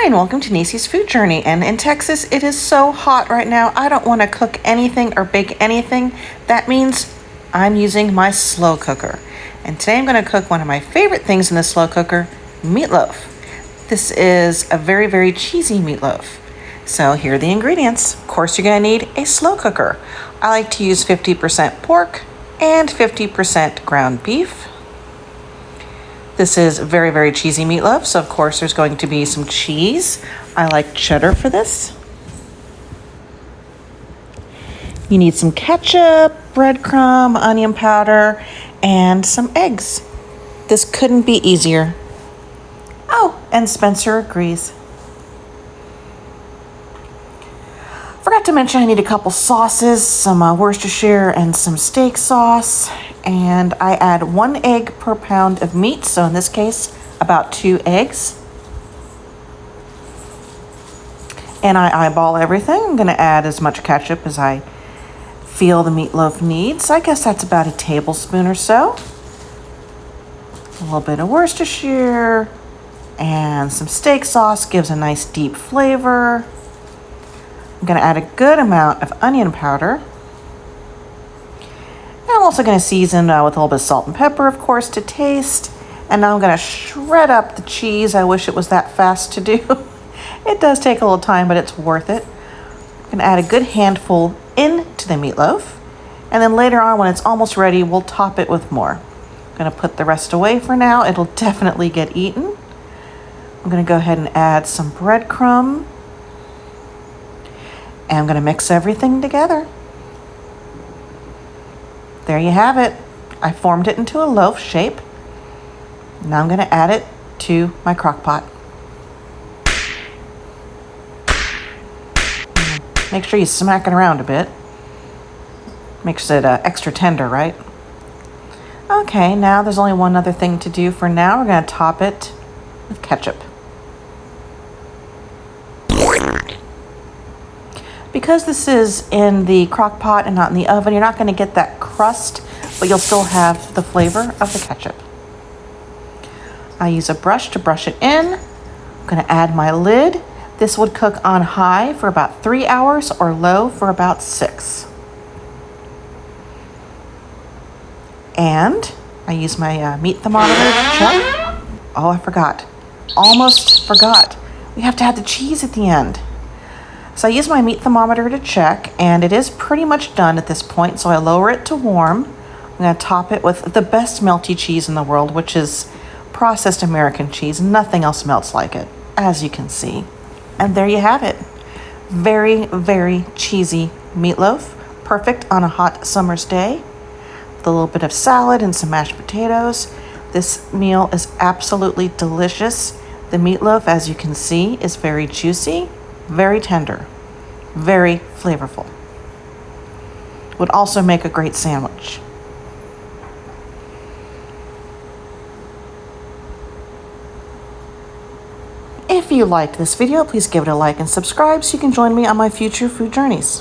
Hi, and welcome to Nacey's Food Journey. And in Texas, it is so hot right now. I don't want to cook anything or bake anything. That means I'm using my slow cooker. And today I'm going to cook one of my favorite things in the slow cooker, meatloaf. This is a very, very cheesy meatloaf. So here are the ingredients. Of course, you're going to need a slow cooker. I like to use 50% pork and 50% ground beef. This is very, very cheesy meatloaf, so of course there's going to be some cheese. I like cheddar for this. You need some ketchup, breadcrumb, onion powder, and some eggs. This couldn't be easier. Oh, and Spencer agrees. Forgot to mention I need a couple sauces, some Worcestershire and some steak sauce. And I add 1 egg per pound of meat, so in this case, about 2 eggs. And I eyeball everything. I'm gonna add as much ketchup as I feel the meatloaf needs. I guess that's about a tablespoon or so. A little bit of Worcestershire and some steak sauce gives a nice deep flavor. I'm gonna add a good amount of onion powder. I'm also going to season with a little bit of salt and pepper, of course, to taste. And now I'm going to shred up the cheese. I wish it was that fast to do. It does take a little time, but it's worth it. I'm going to add a good handful into the meatloaf. And then later on, when it's almost ready, we'll top it with more. I'm going to put the rest away for now. It'll definitely get eaten. I'm going to go ahead and add some breadcrumb. And I'm going to mix everything together. There you have it. I formed it into a loaf shape. Now I'm going to add it to my crock pot. Make sure you smack it around a bit. Makes it extra tender, right? Okay, now there's only one other thing to do for now. We're going to top it with ketchup. Because this is in the crock pot and not in the oven, you're not going to get that crust, but you'll still have the flavor of the ketchup. I use a brush to brush it in. I'm going to add my lid. This would cook on high for about 3 hours or low for about 6. And I use my meat thermometer to check. Oh, I forgot. Almost forgot. We have to add the cheese at the end. So I use my meat thermometer to check, and it is pretty much done at this point, so I lower it to warm. I'm going to top it with the best melty cheese in the world, which is processed American cheese. Nothing else melts like it, as you can see. And there you have it. Very, very cheesy meatloaf. Perfect on a hot summer's day. With a little bit of salad and some mashed potatoes. This meal is absolutely delicious. The meatloaf, as you can see, is very juicy. Very tender, very flavorful. Would also make a great sandwich. If you liked this video, please give it a like and subscribe so you can join me on my future food journeys.